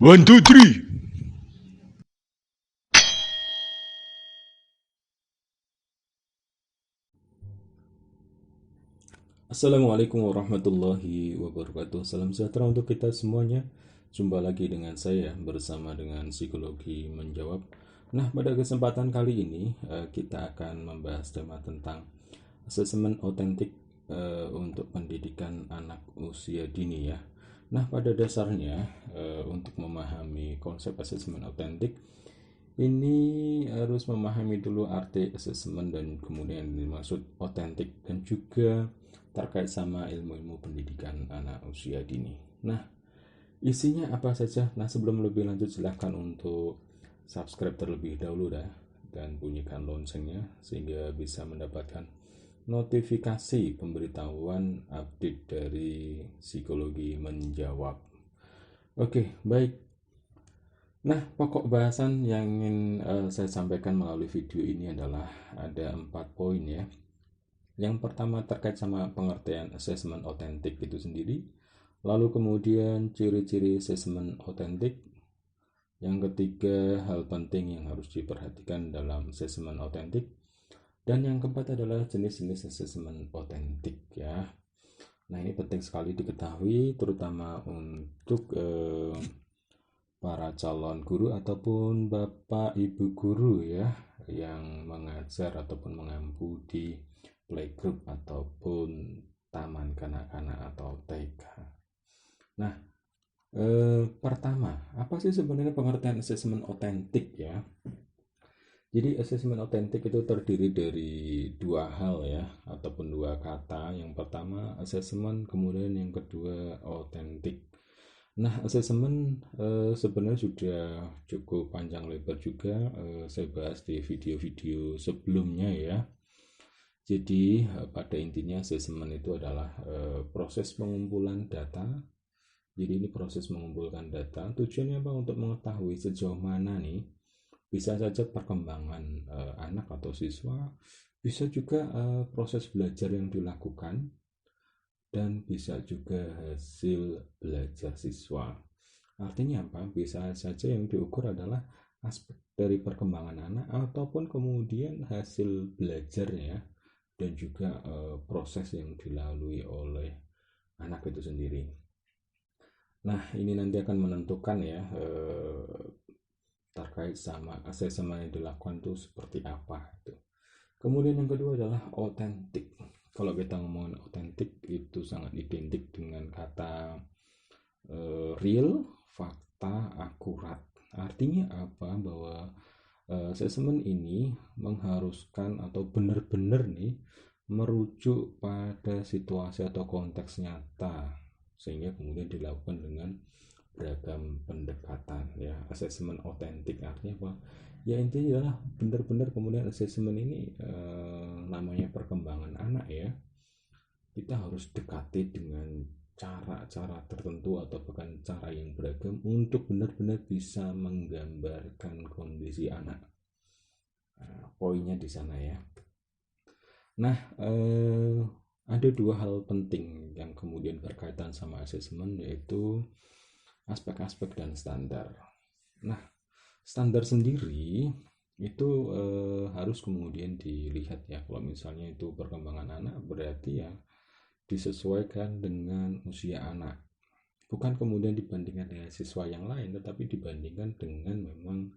One, two, three. Assalamualaikum warahmatullahi wabarakatuh. Salam sejahtera untuk kita semuanya. Jumpa lagi dengan saya bersama dengan Psikologi Menjawab. Nah, pada kesempatan kali ini kita akan membahas tema tentang asesmen otentik untuk pendidikan anak usia dini ya. Nah, pada dasarnya untuk memahami konsep asesmen otentik ini harus memahami dulu arti asesmen dan kemudian dimaksud otentik dan juga terkait sama ilmu-ilmu pendidikan anak usia dini. Nah, isinya apa saja? Nah, sebelum lebih lanjut silahkan untuk subscribe terlebih dahulu dah dan bunyikan loncengnya sehingga bisa mendapatkan notifikasi pemberitahuan update dari Psikologi Menjawab. Oke, baik. Nah, pokok bahasan yang ingin saya sampaikan melalui video ini adalah ada 4 poin ya. Yang pertama terkait sama pengertian asesmen otentik itu sendiri. Lalu kemudian ciri-ciri asesmen otentik. Yang ketiga, hal penting yang harus diperhatikan dalam asesmen otentik. Dan yang keempat adalah jenis-jenis asesmen otentik ya. Nah, ini penting sekali diketahui terutama untuk para calon guru ataupun bapak ibu guru ya yang mengajar ataupun mengampu di playgroup ataupun taman kanak-kanak atau TK. Nah, pertama, apa sih sebenarnya pengertian asesmen otentik ya? Jadi asesmen otentik itu terdiri dari dua hal ya, ataupun dua kata. Yang pertama asesmen, kemudian yang kedua otentik. Nah, asesmen sebenarnya sudah cukup panjang lebar juga saya bahas di video-video sebelumnya ya. Jadi pada intinya asesmen itu adalah proses pengumpulan data. Jadi ini proses mengumpulkan data. Tujuannya apa? Untuk mengetahui sejauh mana nih bisa saja perkembangan anak atau siswa, bisa juga proses belajar yang dilakukan, dan bisa juga hasil belajar siswa. Artinya apa? Bisa saja yang diukur adalah aspek dari perkembangan anak ataupun kemudian hasil belajarnya dan juga proses yang dilalui oleh anak itu sendiri. Nah, ini nanti akan menentukan ya terkait sama asesmen yang dilakukan itu seperti apa itu. Kemudian yang kedua adalah otentik. Kalau kita ngomongin otentik itu sangat identik dengan kata real, fakta, akurat. Artinya apa? Bahwa asesmen ini mengharuskan atau benar-benar nih merujuk pada situasi atau konteks nyata sehingga kemudian dilakukan dengan beragam pendekatan ya. Asesmen otentik artinya apa? Ya intinya adalah benar-benar kemudian asesmen ini namanya perkembangan anak ya, kita harus dekati dengan cara-cara tertentu atau bahkan cara yang beragam untuk benar-benar bisa menggambarkan kondisi anak. Nah, poinnya di sana ya. Nah, ada dua hal penting yang kemudian berkaitan sama asesmen, yaitu aspek-aspek dan standar. Nah, standar sendiri itu harus kemudian dilihat ya. Kalau misalnya itu perkembangan anak, berarti ya disesuaikan dengan usia anak. Bukan kemudian dibandingkan dengan siswa yang lain, tetapi dibandingkan dengan memang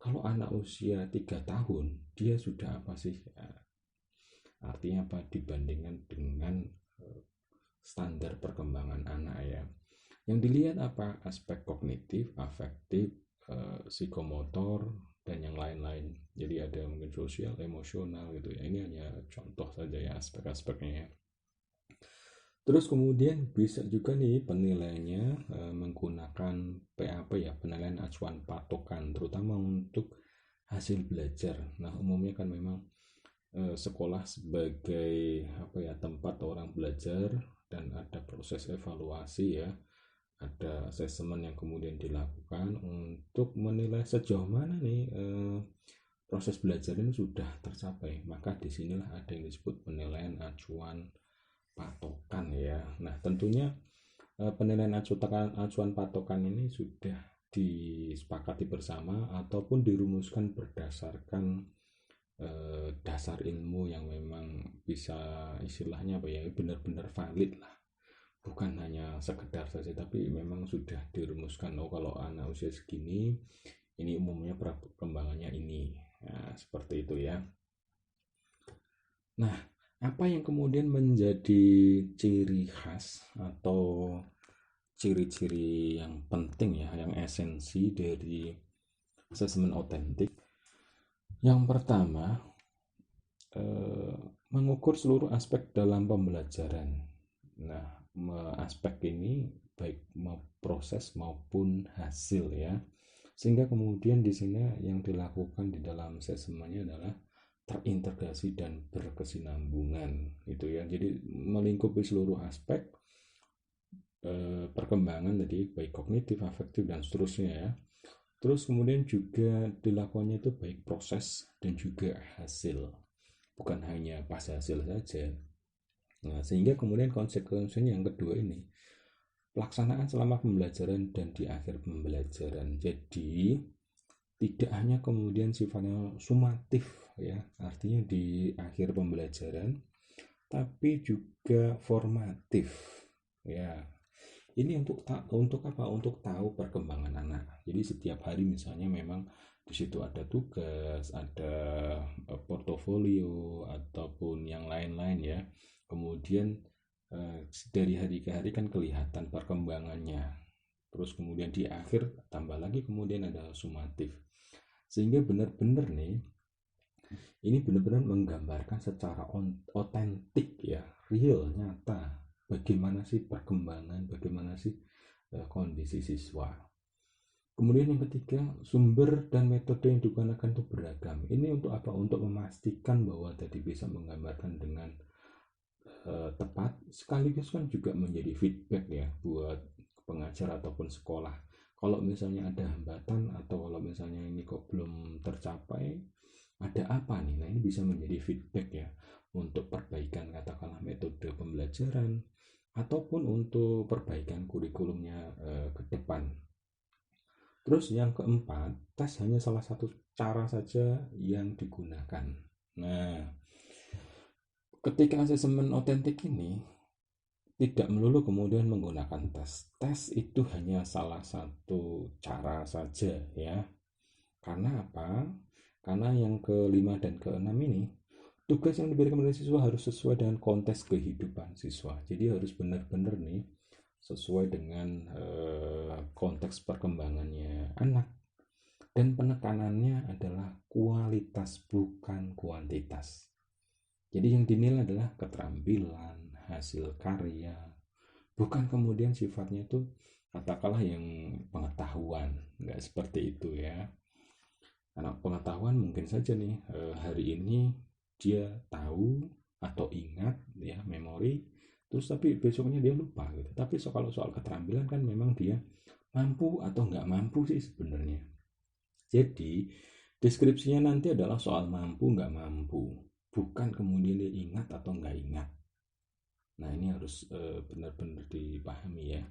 kalau anak usia 3 tahun, dia sudah apa sih? Ya, artinya apa? Dibandingkan dengan standar perkembangan anak ya. Yang dilihat apa? Aspek kognitif, afektif, psikomotor, dan yang lain-lain. Jadi ada mungkin sosial, emosional gitu ya. Ini hanya contoh saja ya aspek-aspeknya ya. Terus kemudian bisa juga nih penilaiannya menggunakan PAP ya, penilaian acuan patokan, terutama untuk hasil belajar. Nah, umumnya kan memang sekolah sebagai apa ya, tempat orang belajar dan ada proses evaluasi ya, ada asesmen yang kemudian dilakukan untuk menilai sejauh mana nih proses belajar ini sudah tercapai. Maka disinilah ada yang disebut penilaian acuan patokan ya. Nah, tentunya penilaian acuan patokan ini sudah disepakati bersama ataupun dirumuskan berdasarkan dasar ilmu yang memang bisa istilahnya apa ya, benar-benar valid lah, bukan hanya sekedar saja, tapi memang sudah dirumuskan, oh kalau anak usia segini ini umumnya perkembangannya ini. Nah, seperti itu ya. Nah, apa yang kemudian menjadi ciri khas atau ciri-ciri yang penting ya, yang esensi dari asesmen otentik? Yang pertama, mengukur seluruh aspek dalam pembelajaran. Nah, aspek ini baik proses maupun hasil ya. Sehingga kemudian di sini yang dilakukan di dalam asesmennya adalah terintegrasi dan berkesinambungan gitu ya. Jadi melingkupi seluruh aspek perkembangan tadi, baik kognitif, afektif dan seterusnya ya. Terus kemudian juga dilakukannya itu baik proses dan juga hasil, bukan hanya pas hasil saja. Nah, sehingga kemudian konsekuensinya yang kedua ini, pelaksanaan selama pembelajaran dan di akhir pembelajaran. Jadi tidak hanya kemudian sifatnya sumatif ya, artinya di akhir pembelajaran, tapi juga formatif ya. Ini untuk apa? Untuk tahu perkembangan anak. Jadi setiap hari misalnya memang di situ ada tugas, ada portofolio ataupun yang lain-lain ya. Kemudian dari hari ke hari kan kelihatan perkembangannya. Terus kemudian di akhir tambah lagi kemudian ada sumatif. Sehingga benar-benar nih, ini benar-benar menggambarkan secara otentik ya, real, nyata, bagaimana sih perkembangan, bagaimana sih kondisi siswa. Kemudian yang ketiga, sumber dan metode yang digunakan itu beragam. Ini untuk apa? Untuk memastikan bahwa tadi bisa menggambarkan dengan tepat, sekaligus kan juga menjadi feedback ya buat pengajar ataupun sekolah. Kalau misalnya ada hambatan atau kalau misalnya ini kok belum tercapai, ada apa nih? Nah, ini bisa menjadi feedback ya untuk perbaikan katakanlah metode pembelajaran ataupun untuk perbaikan kurikulumnya ke depan. Terus yang keempat, tes hanya salah satu cara saja yang digunakan. Nah, ketika asesmen otentik ini tidak melulu kemudian menggunakan tes. Tes itu hanya salah satu cara saja ya. Karena apa? Karena yang kelima dan keenam ini, tugas yang diberikan oleh siswa harus sesuai dengan konteks kehidupan siswa. Jadi harus benar-benar nih sesuai dengan konteks perkembangannya anak. Dan penekanannya adalah kualitas bukan kuantitas. Jadi yang dinilai adalah keterampilan, hasil karya, bukan kemudian sifatnya itu katakanlah yang pengetahuan, nggak seperti itu ya. Karena pengetahuan mungkin saja nih hari ini dia tahu atau ingat ya, memori, terus tapi besoknya dia lupa gitu. Tapi kalau soal keterampilan kan memang dia mampu atau nggak mampu sih sebenarnya. Jadi deskripsinya nanti adalah soal mampu nggak mampu, bukan kemudian dia ingat atau nggak ingat. Nah, ini harus benar-benar dipahami ya.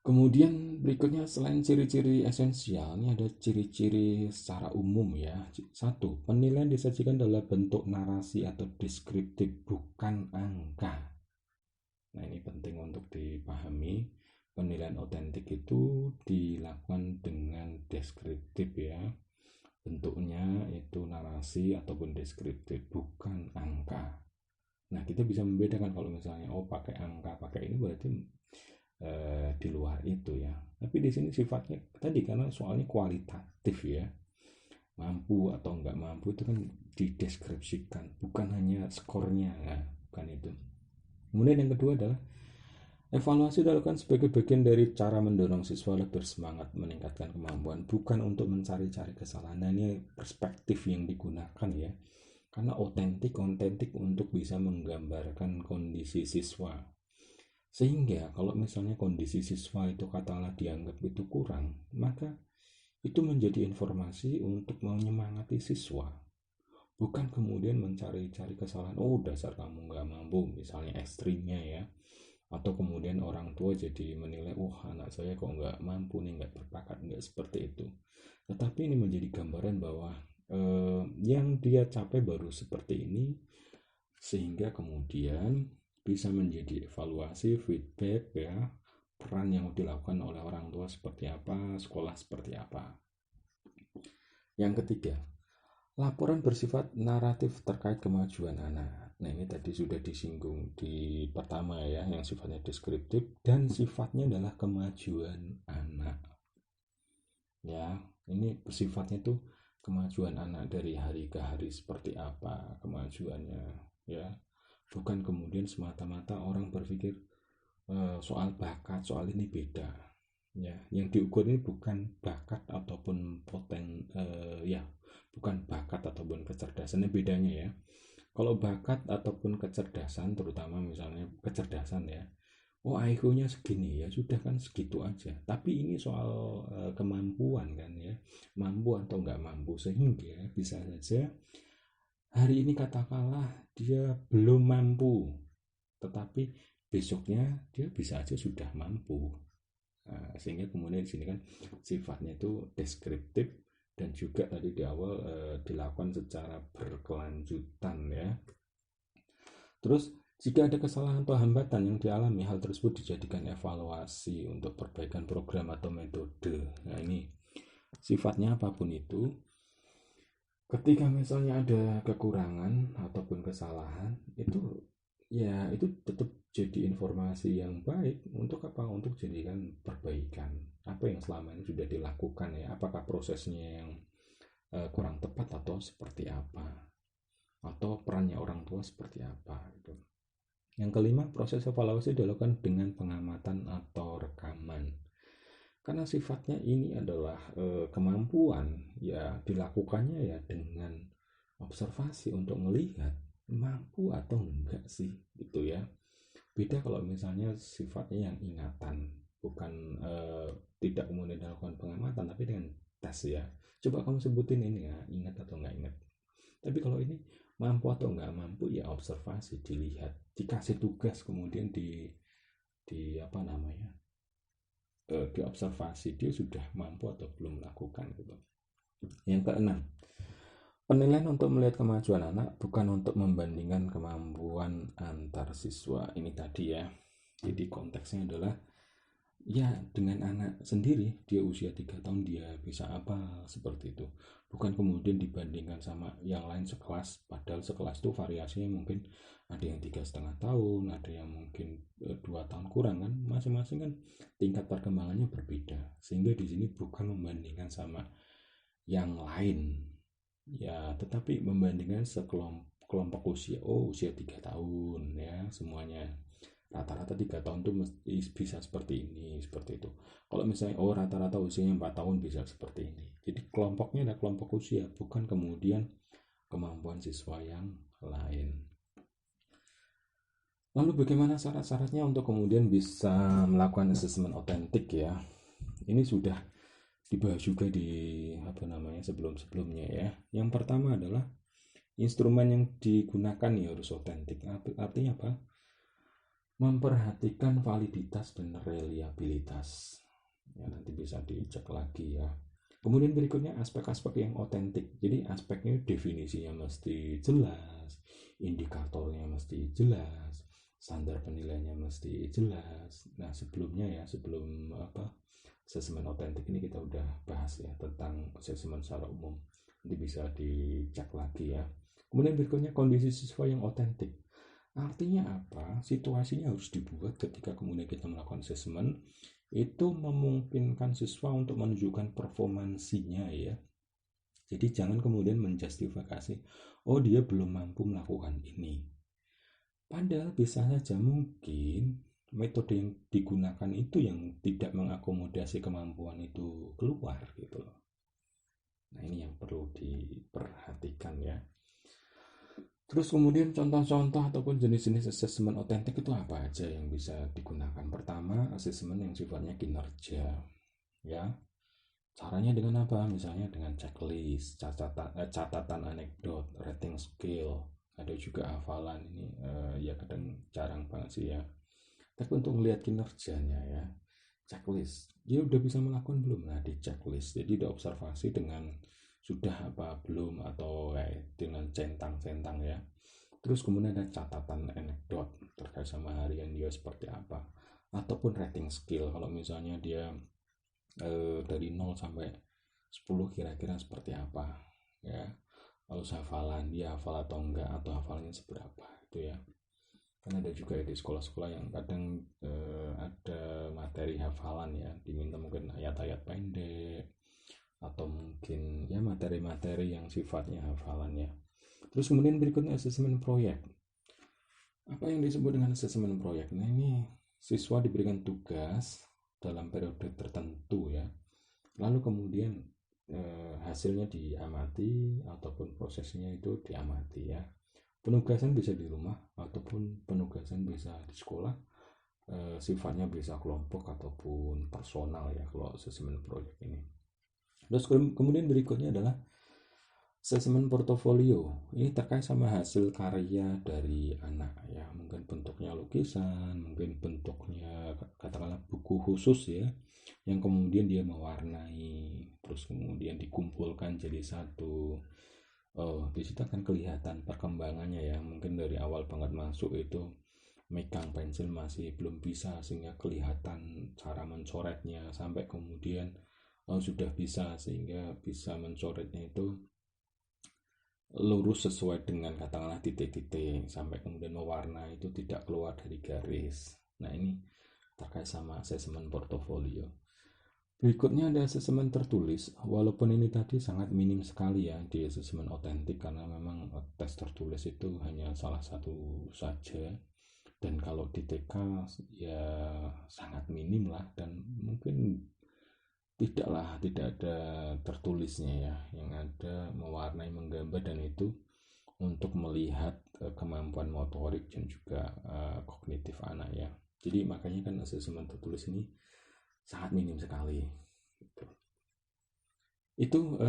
Kemudian berikutnya selain ciri-ciri esensial, ini ada ciri-ciri secara umum ya. Satu, penilaian disajikan dalam bentuk narasi atau deskriptif, bukan angka. Nah, ini penting untuk dipahami. Penilaian otentik itu dilakukan dengan deskriptif ya. Bentuknya itu narasi ataupun deskriptif, bukan angka. Nah, kita bisa membedakan kalau misalnya pakai angka, pakai ini berarti di luar itu ya. Tapi di sini sifatnya tadi karena soalnya kualitatif ya. Mampu atau enggak mampu itu kan dideskripsikan, bukan hanya skornya ya, bukan itu. Kemudian yang kedua adalah evaluasi dilakukan sebagai bagian dari cara mendorong siswa lebih bersemangat meningkatkan kemampuan, bukan untuk mencari-cari kesalahan. Nah, ini perspektif yang digunakan ya. Karena otentik untuk bisa menggambarkan kondisi siswa. Sehingga kalau misalnya kondisi siswa itu katakanlah dianggap itu kurang, maka itu menjadi informasi untuk menyemangati siswa. Bukan kemudian mencari-cari kesalahan, dasar kamu nggak mampu, misalnya ekstrimnya ya. atau kemudian orang tua jadi menilai, anak saya kok nggak mampu nih, nggak berbakat, nggak seperti itu. Tetapi ini menjadi gambaran bahwa yang dia capai baru seperti ini, sehingga kemudian bisa menjadi evaluasi, feedback ya, peran yang dilakukan oleh orang tua seperti apa, sekolah seperti apa. Yang ketiga, laporan bersifat naratif terkait kemajuan anak. Nah, ini tadi sudah disinggung di pertama ya, yang sifatnya deskriptif dan sifatnya adalah kemajuan anak. Ya, ini bersifatnya tuh kemajuan anak dari hari ke hari seperti apa kemajuannya ya. Bukan kemudian semata-mata orang berpikir soal bakat, soal ini beda. Ya, yang diukur ini bukan bakat ataupun ya, bukan bakat ataupun kecerdasan. Ini bedanya ya. Kalau bakat ataupun kecerdasan, terutama misalnya kecerdasan ya, IQ-nya segini ya, sudah kan segitu aja. Tapi ini soal kemampuan kan ya, mampu atau nggak mampu, sehingga bisa saja hari ini katakanlah dia belum mampu, tetapi besoknya dia bisa aja sudah mampu. Nah, sehingga kemudian di sini kan sifatnya itu deskriptif dan juga tadi di awal dilakukan secara berkelanjutan ya. Terus jika ada kesalahan atau hambatan yang dialami, hal tersebut dijadikan evaluasi untuk perbaikan program atau metode. Nah, ini sifatnya apapun itu, ketika misalnya ada kekurangan ataupun kesalahan, itu ya itu tetap jadi informasi yang baik untuk apa? Untuk jadikan perbaikan apa yang selama ini sudah dilakukan ya. Apakah prosesnya yang kurang tepat atau seperti apa? Atau perannya orang tua seperti apa gitu. Yang kelima, proses evaluasi dilakukan dengan pengamatan atau rekaman. Karena sifatnya ini adalah kemampuan, ya dilakukannya ya dengan observasi untuk melihat mampu atau enggak sih, gitu ya. Beda kalau misalnya sifatnya yang ingatan, bukan tidak kemudian dilakukan pengamatan, tapi dengan tes ya. Coba kamu sebutin ini ya, ingat atau enggak ingat. Tapi kalau ini mampu atau nggak mampu ya observasi, dilihat, dikasih tugas, kemudian di apa namanya diobservasi dia sudah mampu atau belum melakukan gitu. Yang keenam, penilaian untuk melihat kemajuan anak bukan untuk membandingkan kemampuan antar siswa. Ini tadi ya, jadi konteksnya adalah ya dengan anak sendiri, dia usia 3 tahun dia bisa apa, seperti itu. Bukan kemudian dibandingkan sama yang lain sekelas, padahal sekelas itu variasinya mungkin ada yang 3,5 tahun, ada yang mungkin 2 tahun kurang kan, masing-masing kan tingkat perkembangannya berbeda, sehingga di sini bukan membandingkan sama yang lain ya, tetapi membandingkan sekelompok usia. Usia 3 tahun ya, semuanya rata-rata 3 tahun tuh bisa seperti ini, seperti itu. Kalau misalnya rata-rata usianya 4 tahun bisa seperti ini. Jadi kelompoknya ada kelompok usia, bukan kemudian kemampuan siswa yang lain. Lalu bagaimana syarat-syaratnya untuk kemudian bisa melakukan asesmen otentik ya? Ini sudah dibahas juga di sebelum-sebelumnya ya. Yang pertama adalah instrumen yang digunakan ya harus otentik. Artinya apa? Memperhatikan validitas dan reliabilitas. Ya, nanti bisa dicek lagi ya. Kemudian berikutnya aspek-aspek yang otentik. Jadi aspeknya definisinya mesti jelas, indikatornya mesti jelas, standar penilaiannya mesti jelas. Nah, sebelumnya ya, sebelum asesmen otentik ini kita udah bahas ya tentang asesmen secara umum. Nanti bisa dicek lagi ya. Kemudian berikutnya kondisi siswa yang otentik. Artinya apa? Situasinya harus dibuat ketika kemudian kita melakukan asesmen itu memungkinkan siswa untuk menunjukkan performansinya ya. Jadi jangan kemudian menjustifikasi, dia belum mampu melakukan ini. Padahal bisa saja mungkin metode yang digunakan itu yang tidak mengakomodasi kemampuan itu keluar gitu loh. Nah, ini yang perlu diperhatikan ya. Terus kemudian contoh-contoh ataupun jenis-jenis asesmen otentik itu apa aja yang bisa digunakan? Pertama, asesmen yang sifatnya kinerja. Ya. Caranya dengan apa? Misalnya dengan checklist, catatan anekdot, rating skill, ada juga hafalan. Ini ya kadang jarang banget sih ya. tapi untuk melihat kinerjanya ya, checklist dia udah bisa melakukan belum, nah di checklist jadi ada observasi dengan sudah apa belum, atau dengan centang-centang ya. Terus kemudian ada catatan anekdot terkait sama harian dia seperti apa, ataupun rating skill kalau misalnya dia dari 0 sampai 10 kira-kira seperti apa ya. Lalu hafalan dia hafal atau enggak, atau hafalnya seberapa itu ya. Kan ada juga ya di sekolah-sekolah yang kadang ada materi hafalan ya, diminta mungkin ayat-ayat pendek atau mungkin ya materi-materi yang sifatnya hafalan ya. Terus kemudian berikutnya asesmen proyek. Apa yang disebut dengan asesmen proyek? Nah ini siswa diberikan tugas dalam periode tertentu ya, lalu kemudian hasilnya diamati ataupun prosesnya itu diamati ya. Penugasan bisa di rumah ataupun penugasan bisa di sekolah, sifatnya bisa kelompok ataupun personal ya kalau asesmen proyek ini. Terus kemudian berikutnya adalah asesmen portofolio. Ini terkait sama hasil karya dari anak ya, mungkin bentuknya lukisan, mungkin bentuknya katakanlah buku khusus ya, yang kemudian dia mewarnai, terus kemudian dikumpulkan jadi satu. Oh, di situ akan kelihatan perkembangannya ya. Mungkin dari awal banget masuk itu megang pensil masih belum bisa, sehingga kelihatan cara mencoretnya, sampai kemudian sudah bisa sehingga bisa mencoretnya itu lurus sesuai dengan katakanlah titik-titik, sampai kemudian mewarna itu tidak keluar dari garis. Nah ini terkait sama asesmen portofolio. Berikutnya ada asesmen tertulis, walaupun ini tadi sangat minim sekali ya di asesmen otentik, karena memang tes tertulis itu hanya salah satu saja, dan kalau di TK ya sangat minim lah, dan mungkin tidak ada tertulisnya ya, yang ada mewarnai, menggambar, dan itu untuk melihat kemampuan motorik dan juga kognitif anak ya. Jadi makanya kan asesmen tertulis ini sangat minim sekali. Itu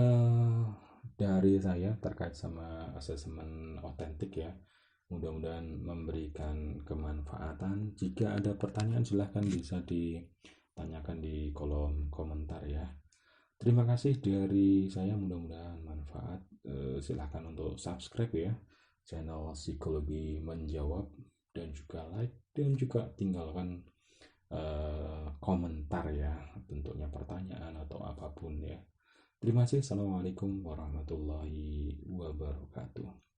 dari saya terkait sama asesmen otentik ya. Mudah-mudahan memberikan kemanfaatan. Jika ada pertanyaan silahkan bisa ditanyakan di kolom komentar ya. Terima kasih dari saya, mudah-mudahan manfaat. Silahkan untuk subscribe ya channel Psikologi Menjawab, dan juga like, dan juga tinggalkan komentar ya, bentuknya pertanyaan atau apapun ya. Terima kasih. Assalamualaikum warahmatullahi wabarakatuh.